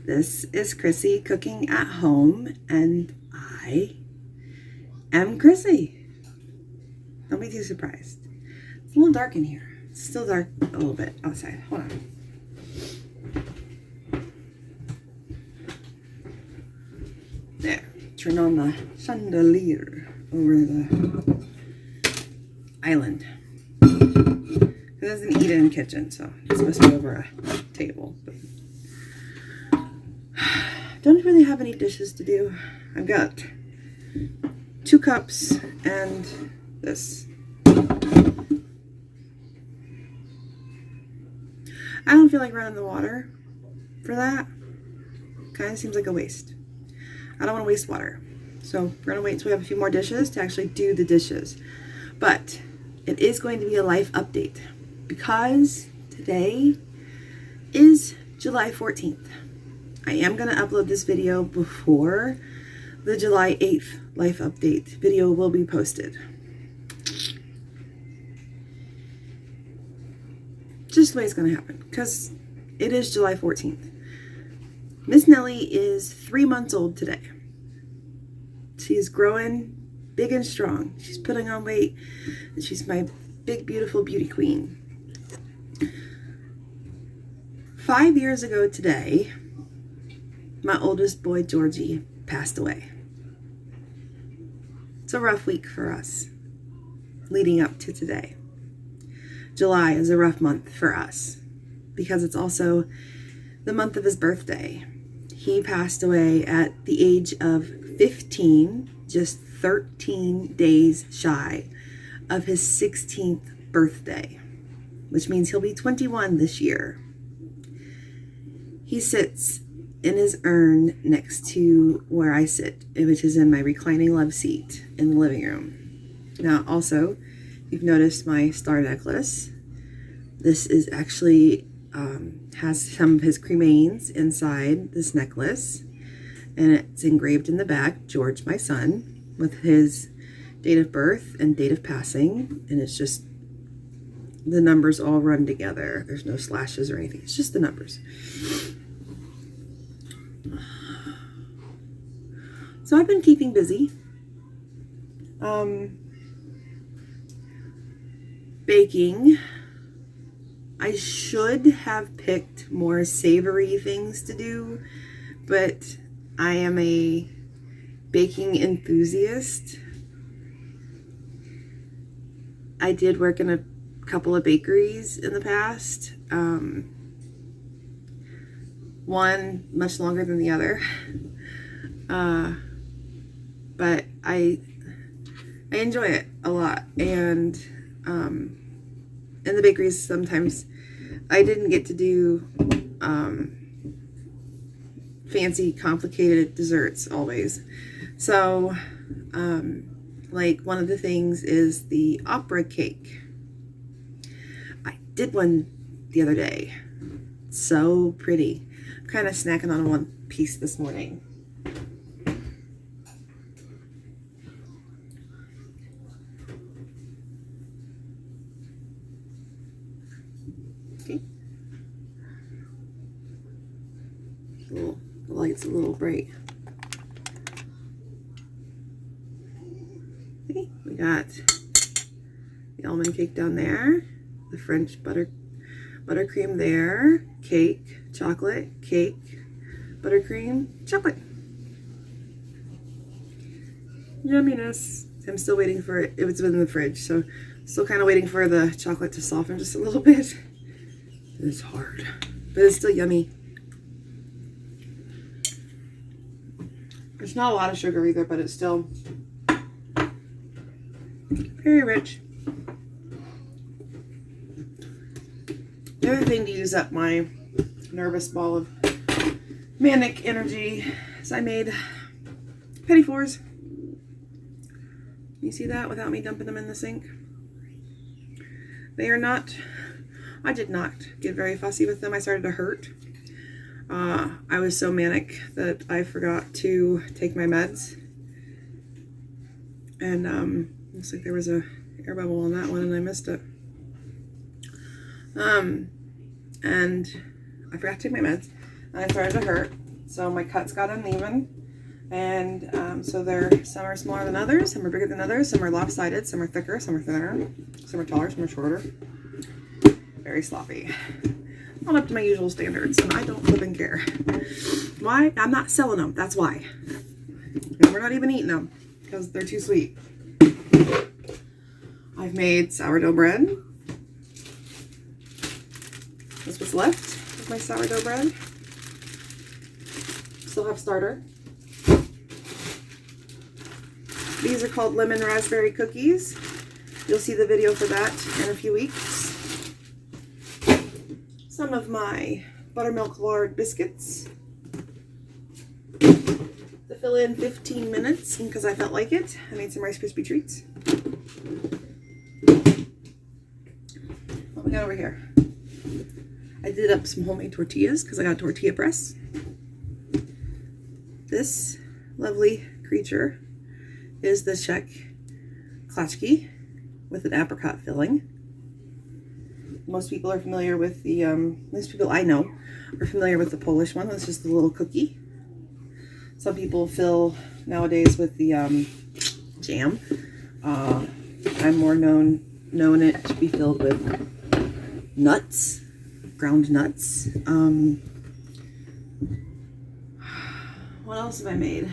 This is Chrissy cooking at home, and I am Chrissy. Don't be too surprised. It's a little dark in here. It's still dark a little bit outside. Hold on. There. Turn on the chandelier over the island. It doesn't eat in the kitchen, so it's supposed to be over a table. But don't really have any dishes to do. I've got 2 cups and this. I don't feel like running the water for that. Kind of seems like a waste. I don't want to waste water. So we're going to wait until we have a few more dishes to actually do the dishes. But it is going to be a life update because today is July 14th. I am going to upload this video before the July 8th life update video will be posted. Just the way it's going to happen because it is July 14th. Miss Nellie is 3 months old today. She's growing big and strong. She's putting on weight, and she's my big, beautiful beauty queen. 5 years ago today, my oldest boy, Georgie, passed away. It's a rough week for us leading up to today. July is a rough month for us because it's also the month of his birthday. He passed away at the age of 15, just 13 days shy of his 16th birthday, which means he'll be 21 this year. He sits in his urn next to where I sit, which is in my reclining love seat in the living room. Now, also, you've noticed my star necklace. This is actually has some of his cremains inside this necklace, and it's engraved in the back, George, my son, with his date of birth and date of passing, and it's just the numbers all run together. There's no slashes or anything. It's just the numbers. So I've been keeping busy. Baking. I should have picked more savory things to do, but I am a baking enthusiast. I did work in a couple of bakeries in the past. One much longer than the other. But I enjoy it a lot, and in the bakeries sometimes I didn't get to do fancy complicated desserts always. So like one of the things is the opera cake. I did one the other day. So pretty. I'm kind of snacking on one piece this morning. Okay. The light's a little bright. Okay, we got the almond cake down there, the French buttercream there, cake, chocolate, cake, buttercream, chocolate. Yumminess. I'm still waiting for it. It was in the fridge, so still kind of waiting for the chocolate to soften just a little bit. It's hard, but it's still yummy. It's not a lot of sugar either, but it's still very rich. The other thing to use up my nervous ball of manic energy is I made petit fours. You see that without me dumping them in the sink? They are not, I did not get very fussy with them. I started to hurt. I was so manic that I forgot to take my meds. And looks like there was a air bubble on that one and I missed it. And I forgot to take my meds and I started to hurt. So my cuts got uneven, and so some are smaller than others, some are bigger than others, some are lopsided, some are thicker, some are thinner, some are taller, some are shorter. Very sloppy. Not up to my usual standards, and I don't flipping care. Why? I'm not selling them. That's why. And we're not even eating them because they're too sweet. I've made sourdough bread. That's what's left of my sourdough bread. Still have starter. These are called lemon raspberry cookies. You'll see the video for that in a few weeks. Some of my buttermilk lard biscuits to fill in 15 minutes because I felt like it. I made some Rice Krispie treats. What we got over here? I did up some homemade tortillas because I got a tortilla press. This lovely creature is the Czech klatschki with an apricot filling. Most people are familiar with the, most people I know are familiar with the Polish one. That's just the little cookie. Some people fill nowadays with the jam. I'm more known it to be filled with nuts, ground nuts. What else have I made?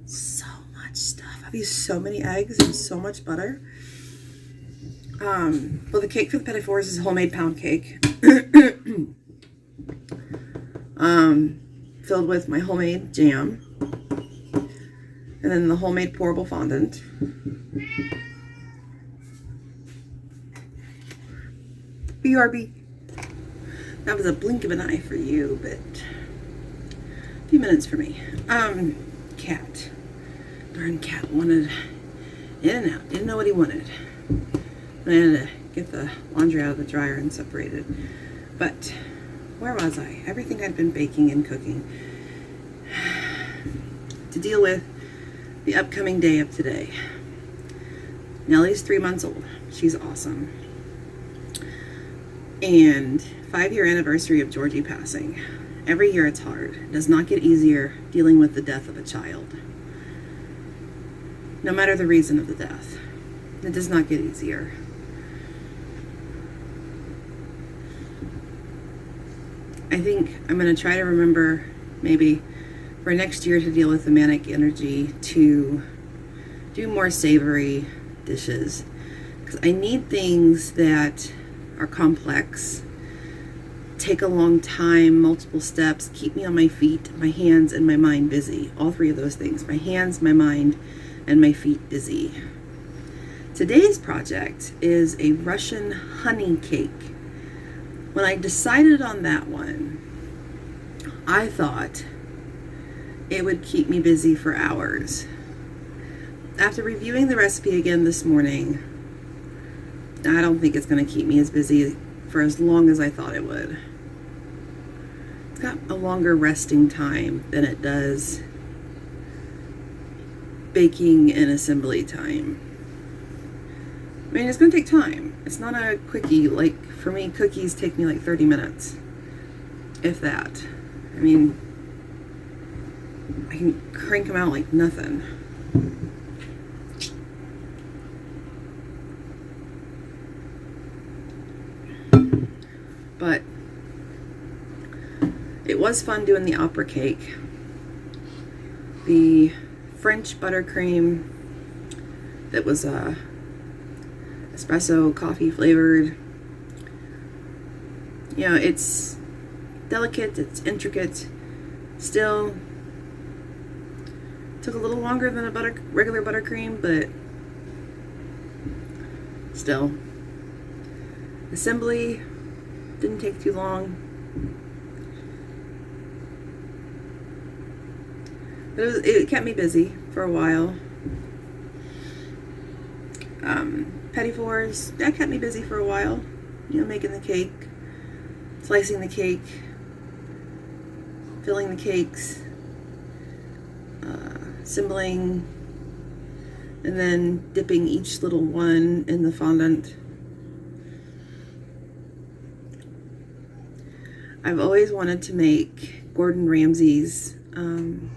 So much stuff. I've used so many eggs and so much butter. Well, the cake for the petit fours is a homemade pound cake. Filled with my homemade jam. And then the homemade pourable fondant. BRB. That was a blink of an eye for you, but a few minutes for me. Cat. Darn cat wanted in and out. Didn't know what he wanted. I had to get the laundry out of the dryer and separate it. But where was I? Everything I'd been baking and cooking to deal with the upcoming day of today. Nellie's 3 months old. She's awesome. And 5-year anniversary of Georgie passing. Every year it's hard. It does not get easier dealing with the death of a child. No matter the reason of the death. It does not get easier. I think I'm going to try to remember maybe for next year to deal with the manic energy to do more savory dishes. Because I need things that are complex, take a long time, multiple steps, keep me on my feet, my hands, and my mind busy. All three of those things. My hands, my mind, and my feet busy. Today's project is a Russian honey cake. When I decided on that one, I thought it would keep me busy for hours. After reviewing the recipe again this morning, I don't think it's going to keep me as busy for as long as I thought it would. It's got a longer resting time than it does baking and assembly time. I mean, it's going to take time. It's not a quickie. Like, for me, cookies take me like 30 minutes, if that. I mean, I can crank them out like nothing. But it was fun doing the opera cake. The French buttercream that was espresso coffee flavored. You know, it's delicate, it's intricate. Still took a little longer than a regular buttercream, but still. Assembly didn't take too long. But it kept me busy for a while. Petit fours, that kept me busy for a while. You know, making the cake, slicing the cake, filling the cakes, assembling, and then dipping each little one in the fondant. I've always wanted to make Gordon Ramsay's, one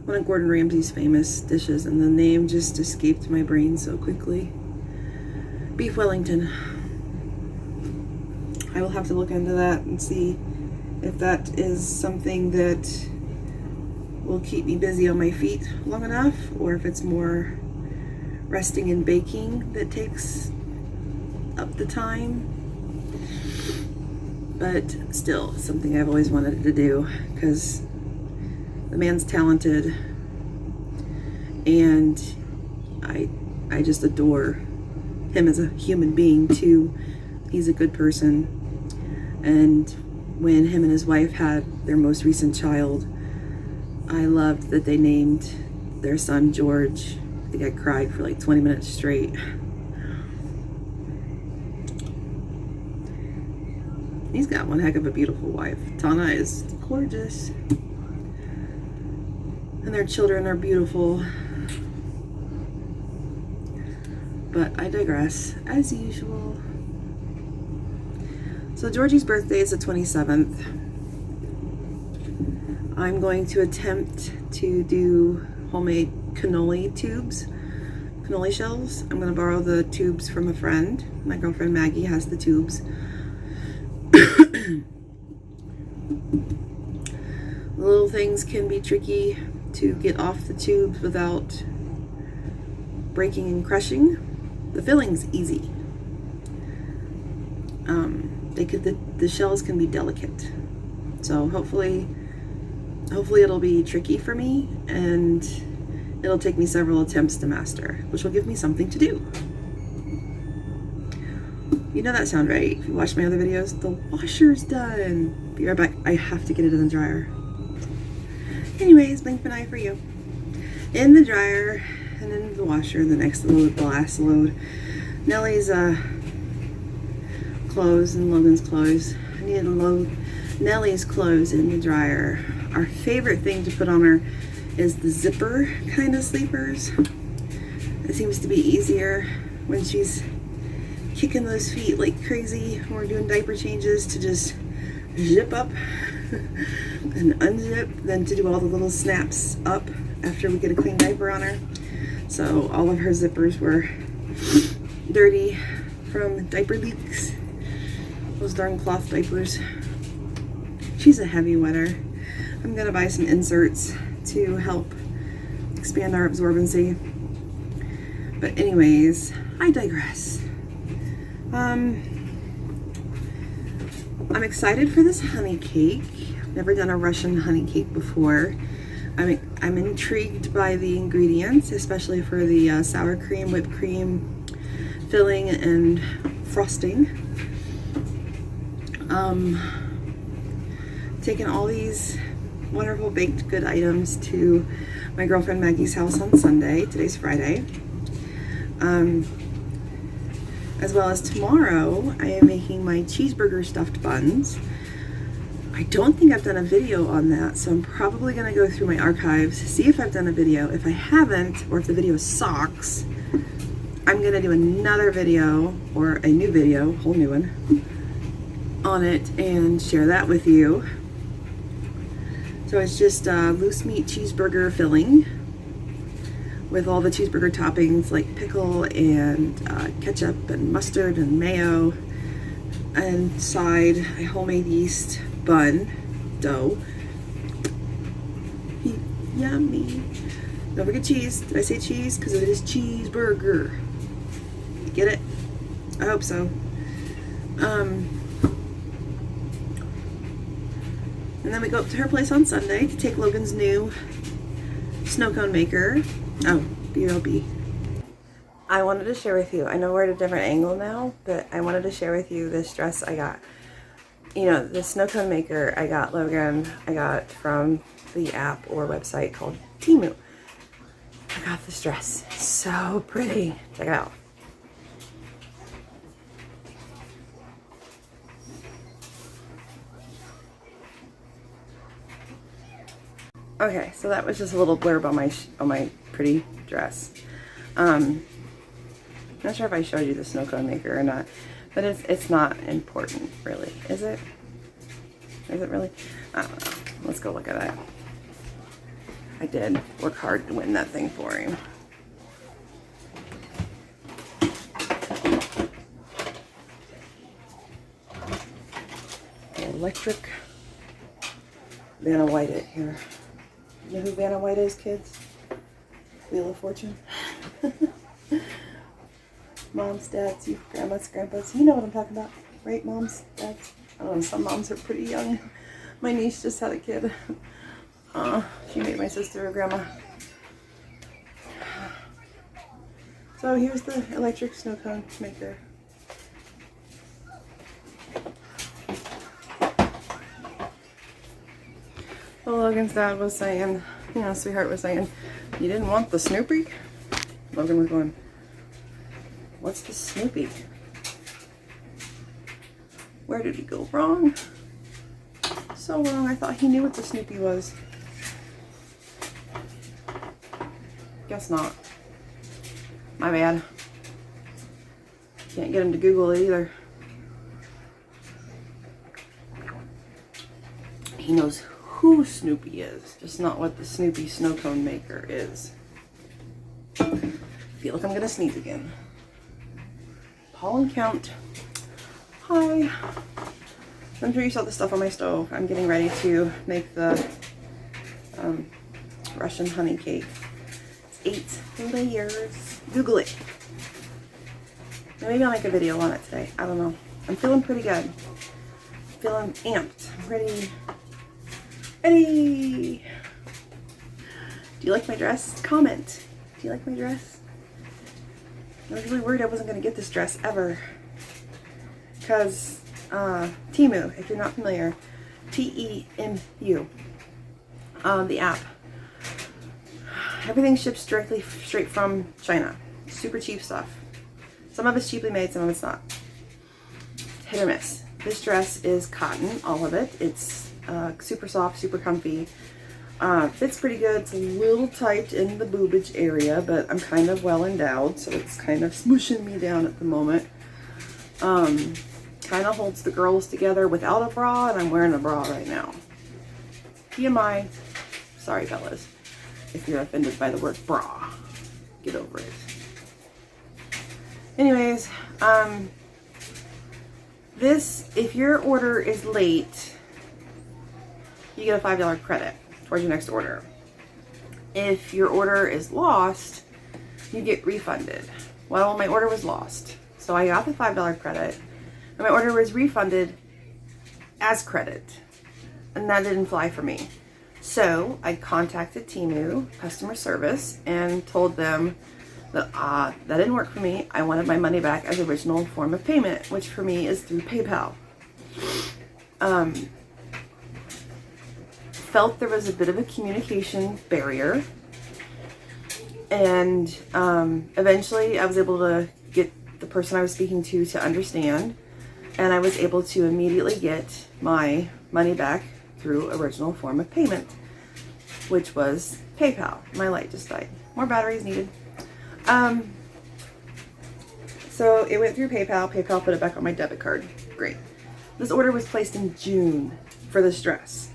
of Gordon Ramsay's famous dishes, and the name just escaped my brain so quickly. Beef Wellington. I will have to look into that and see if that is something that will keep me busy on my feet long enough, or if it's more resting and baking that takes up the time. But still, something I've always wanted to do, because the man's talented, and I just adore him as a human being too. He's a good person, and when him and his wife had their most recent child, I loved that they named their son George. I think I cried for like 20 minutes straight. He's got one heck of a beautiful wife. Tana is gorgeous. And their children are beautiful. But I digress, as usual. So Georgie's birthday is the 27th. I'm going to attempt to do homemade cannoli tubes, cannoli shells. I'm going to borrow the tubes from a friend. My girlfriend Maggie has the tubes. Little things can be tricky to get off the tubes without breaking and crushing. The filling's easy. The shells can be delicate, so hopefully it'll be tricky for me, and it'll take me several attempts to master, which will give me something to do. You know that sound, right? If you watch my other videos, the washer's done. Be right back. I have to get it in the dryer. Anyways, blink an eye for you. In the dryer and in the washer, the next load, the last load. Nellie's clothes and Logan's clothes. I need to load Nellie's clothes in the dryer. Our favorite thing to put on her is the zipper kind of sleepers. It seems to be easier when she's kicking those feet like crazy when we're doing diaper changes to just zip up and unzip than to do all the little snaps up after we get a clean diaper on her. So all of her zippers were dirty from diaper leaks. Those darn cloth diapers. She's a heavy wetter. I'm gonna buy some inserts to help expand our absorbency. But anyways, I digress. I'm excited for this honey cake. I've never done a Russian honey cake before. I'm intrigued by the ingredients, especially for the sour cream, whipped cream, filling, and frosting. Taking all these wonderful baked good items to my girlfriend Maggie's house on Sunday. Today's Friday. As well as tomorrow, I am making my cheeseburger stuffed buns. I don't think I've done a video on that, so I'm probably going to go through my archives, see if I've done a video. If I haven't, or if the video sucks, I'm going to do another video, or a new video, whole new one, on it, and share that with you. So it's just loose meat cheeseburger filling with all the cheeseburger toppings like pickle and ketchup and mustard and mayo, and side a homemade yeast bun dough. Yummy. Don't forget cheese. Did I say cheese? Because it is cheeseburger. Get it? I hope so. And then we go up to her place on Sunday to take Logan's new snow cone maker. Oh, B.O.B. I wanted to share with you, I know we're at a different angle now, but I wanted to share with you this dress I got. You know, the snow cone maker I got Logan, I got from the app or website called Temu. I got this dress. It's so pretty. Check it out. Okay, so that was just a little blurb on my pretty dress. Not sure if I showed you the snow cone maker or not, but it's not important really, is it? Is it really? I don't know. Let's go look at it. I did work hard to win that thing for him. Electric Vanna White it here. You know who Vanna White is, kids? Wheel of Fortune. Moms, dads, you grandmas, grandpas. You know what I'm talking about, right? Moms, dads. I don't know, some moms are pretty young. My niece just had a kid. She made my sister a grandma. So here's the electric snow cone maker. Well, Logan's dad was saying, you know, sweetheart was saying, you didn't want the Snoopy? Logan was going, what's the Snoopy? Where did he go wrong? So wrong. I thought he knew what the Snoopy was. Guess not. My bad. Can't get him to Google it either. He knows who Snoopy is, just not what the Snoopy snow cone maker is. I feel like I'm gonna sneeze again. Pollen count. Hi. I'm sure you saw the stuff on my stove. I'm getting ready to make the Russian honey cake. It's 8 layers. Google it. Maybe I'll make a video on it today. I don't know. I'm feeling pretty good. Feeling amped. I'm ready. Ready. Do you like my dress? Comment. Do you like my dress? I was really worried I wasn't going to get this dress ever. Because Temu, if you're not familiar, T-E-M-U, the app. Everything ships directly straight from China. Super cheap stuff. Some of it's cheaply made, some of it's not. Hit or miss. This dress is cotton, all of it. It's super soft, super comfy. Fits pretty good. It's a little tight in the boobage area, but I'm kind of well endowed, so it's kind of smooshing me down at the moment. Kind of holds the girls together without a bra, and I'm wearing a bra right now. TMI. Sorry, fellas, if you're offended by the word bra. Get over it. Anyways, this, if your order is late, you get a $5 credit towards your next order. If your order is lost, you get refunded. Well, my order was lost, so I got the $5 credit, and my order was refunded as credit, and that didn't fly for me. So I contacted Temu customer service and told them that that didn't work for me. I wanted my money back as original form of payment, which for me is through PayPal. Felt there was a bit of a communication barrier, and eventually I was able to get the person I was speaking to understand, and I was able to immediately get my money back through original form of payment, which was PayPal. My light just died. More batteries needed. So it went through PayPal. PayPal put it back on my debit card. Great. This order was placed in June for this dress.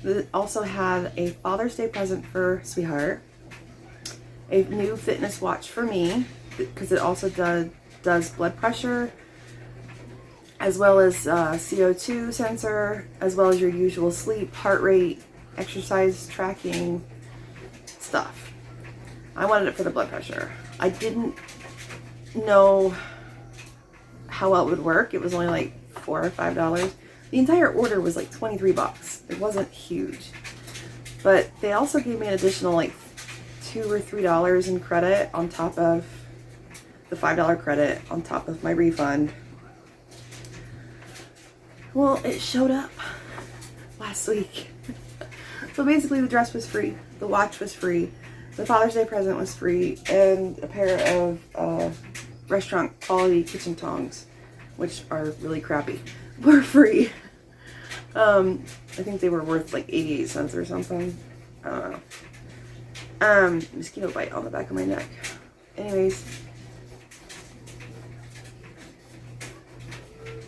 It also had a Father's Day present for sweetheart, a new fitness watch for me, because it also does blood pressure, as well as CO2 sensor, as well as your usual sleep, heart rate, exercise tracking stuff. I wanted it for the blood pressure. I didn't know how well it would work. It was only like $4 or $5. The entire order was like $23. It wasn't huge, but they also gave me an additional like $2 or $3 in credit on top of the $5 credit on top of my refund. Well, it showed up last week. So basically the dress was free, the watch was free, the Father's Day present was free, and a pair of restaurant quality kitchen tongs, which are really crappy, were free. I think they were worth like 88 cents or something. I don't know. Mosquito bite on the back of my neck. Anyways.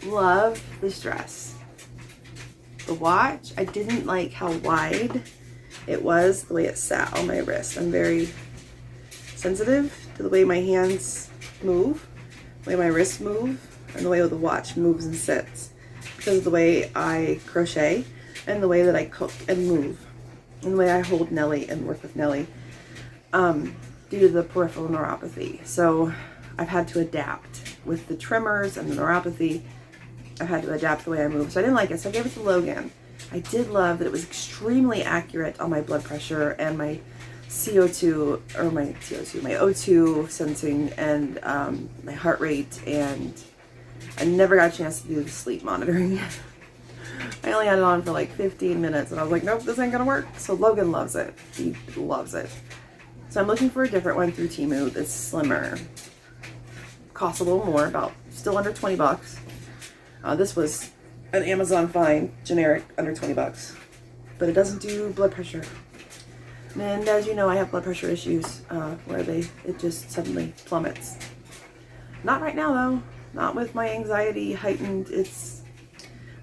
Love this dress. The watch, I didn't like how wide it was, the way it sat on my wrist. I'm very sensitive to the way my hands move, the way my wrists move, and the way the watch moves and sits, because of the way I crochet and the way that I cook and move and the way I hold Nellie and work with Nellie, due to the peripheral neuropathy. So I've had to adapt with the tremors and the neuropathy. I've had to adapt the way I move. So I didn't like it, so I gave it to Logan. I did love that it was extremely accurate on my blood pressure and my CO2, or my O2 sensing, and my heart rate, and I never got a chance to do the sleep monitoring. I only had it on for like 15 minutes, and I was like, nope, this ain't gonna work. So Logan loves it. He loves it. So I'm looking for a different one through Temu that's slimmer. Costs a little more, about still under 20 bucks. This was an Amazon find, generic, under 20 bucks. But it doesn't do blood pressure. And as you know, I have blood pressure issues where it just suddenly plummets. Not right now though. Not with my anxiety heightened. It's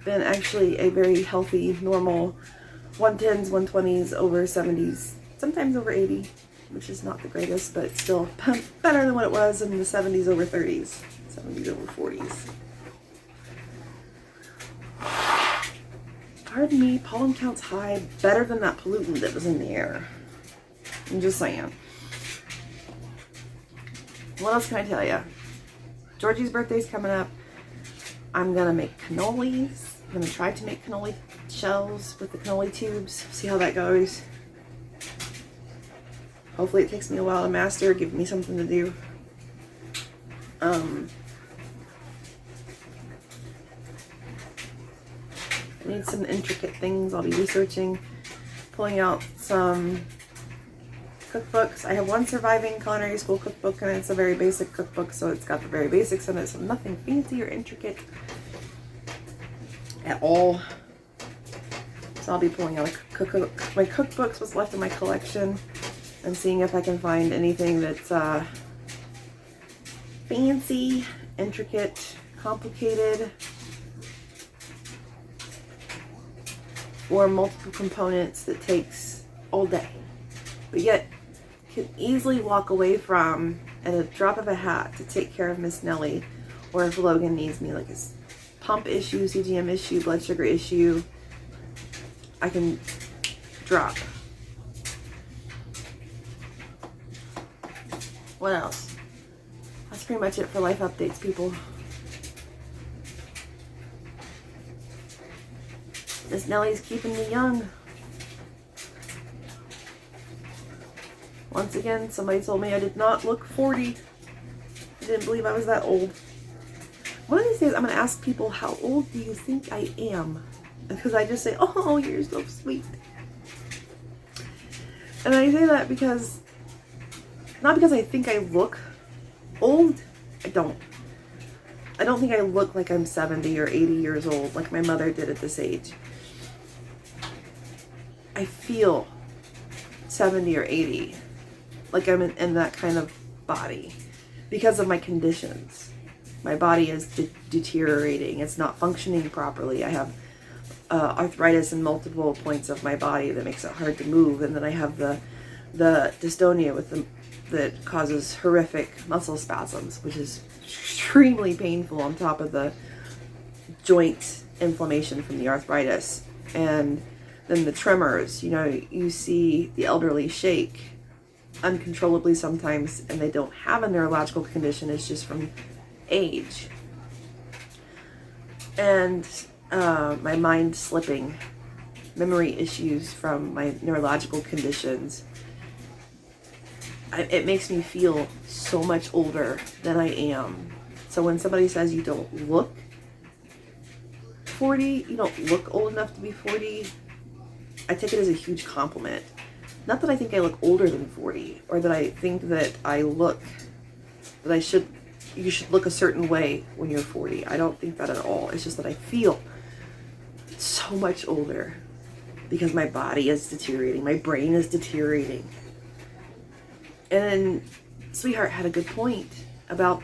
been actually a very healthy, normal 110s, 120s, over 70s, sometimes over 80, which is not the greatest, but still better than what it was in the 70s over 30s, 70s over 40s. Pardon me, pollen count's high, better than that pollutant that was in the air. I'm just saying. What else can I tell you? Georgie's birthday's coming up. I'm gonna make cannolis. I'm gonna try to make cannoli shells with the cannoli tubes. See how that goes. Hopefully it takes me a while to master, give me something to do. I need some intricate things. I'll be researching, pulling out some cookbooks. I have one surviving culinary school cookbook, and it's a very basic cookbook, so it's got the very basics in it, so nothing fancy or intricate at all. So I'll be pulling out my cookbooks, what's left in my collection, and seeing if I can find anything that's fancy, intricate, complicated, or multiple components that takes all day, but yet can easily walk away from at a drop of a hat to take care of Miss Nellie, or if Logan needs me, like a pump issue, CGM issue, blood sugar issue, I can drop. What else? That's pretty much it for life updates, people. Miss Nellie's keeping me young. Once again, somebody told me I did not look 40. I didn't believe I was that old. One of these days I'm going to ask people, how old do you think I am? Because I just say, oh, you're so sweet. And I say that because, not because I think I look old. I don't think I look like I'm 70 or 80 years old like my mother did at this age. I feel 70 or 80, like I'm in that kind of body because of my conditions. My body is deteriorating. It's not functioning properly. I have arthritis in multiple points of my body that makes it hard to move, and then I have the dystonia that causes horrific muscle spasms, which is extremely painful on top of the joint inflammation from the arthritis. And then the tremors, you know, you see the elderly shake uncontrollably sometimes, and they don't have a neurological condition, it's just from age. And my mind slipping, memory issues from my neurological conditions. It makes me feel so much older than I am. So when somebody says you don't look 40, you don't look old enough to be 40, I take it as a huge compliment. Not that I think I look older than 40, or that I think that you should look a certain way when you're 40. I don't think that at all. It's just that I feel so much older because my body is deteriorating. My brain is deteriorating. And then Sweetheart had a good point about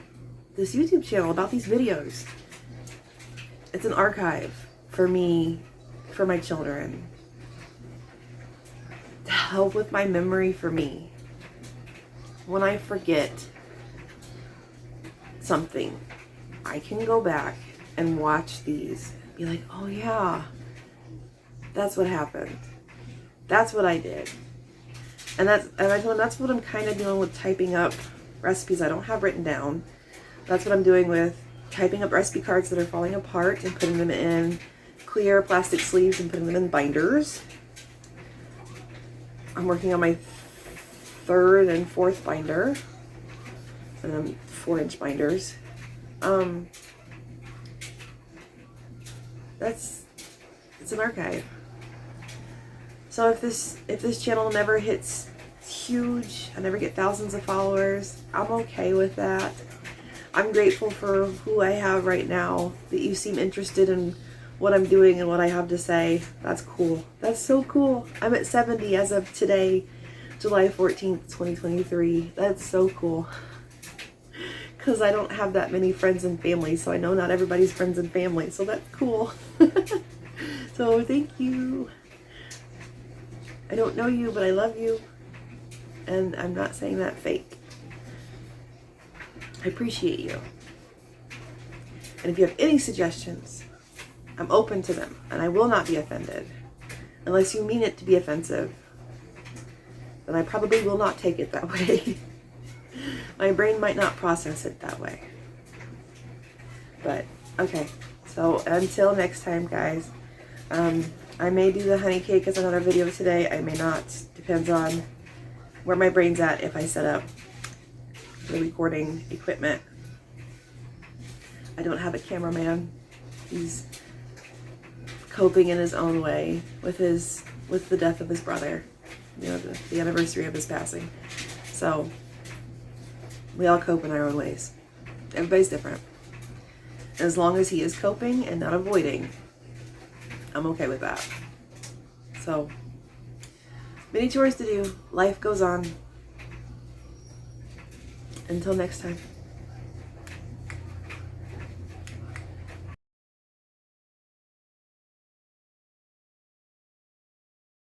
this YouTube channel, about these videos. It's an archive for me for my children, to help with my memory for me. When I forget something, I can go back and watch these, be like, oh yeah, that's what happened. That's what I did. And I told them that's what I'm kind of doing with typing up recipes I don't have written down. That's what I'm doing with typing up recipe cards that are falling apart and putting them in clear plastic sleeves and putting them in binders. I'm working on my 3rd and 4th binder, and then 4-inch binders. It's an archive. So if this channel never hits huge, I never get thousands of followers, I'm okay with that. I'm grateful for who I have right now, that you seem interested in what I'm doing and what I have to say. That's cool. That's so cool. I'm at 70 as of today, July 14th, 2023. That's so cool. Because I don't have that many friends and family, so I know not everybody's friends and family, so that's cool. So thank you. I don't know you, but I love you. And I'm not saying that fake. I appreciate you. And if you have any suggestions, I'm open to them, and I will not be offended. Unless you mean it to be offensive, then I probably will not take it that way. My brain might not process it that way. But, okay. So, until next time, guys. I may do the honey cake as another video today. I may not. Depends on where my brain's at if I set up the recording equipment. I don't have a cameraman. He's coping in his own way with the death of his brother. You know, the anniversary of his passing. So, we all cope in our own ways. Everybody's different. As long as he is coping and not avoiding, I'm okay with that. So, many chores to do. Life goes on. Until next time.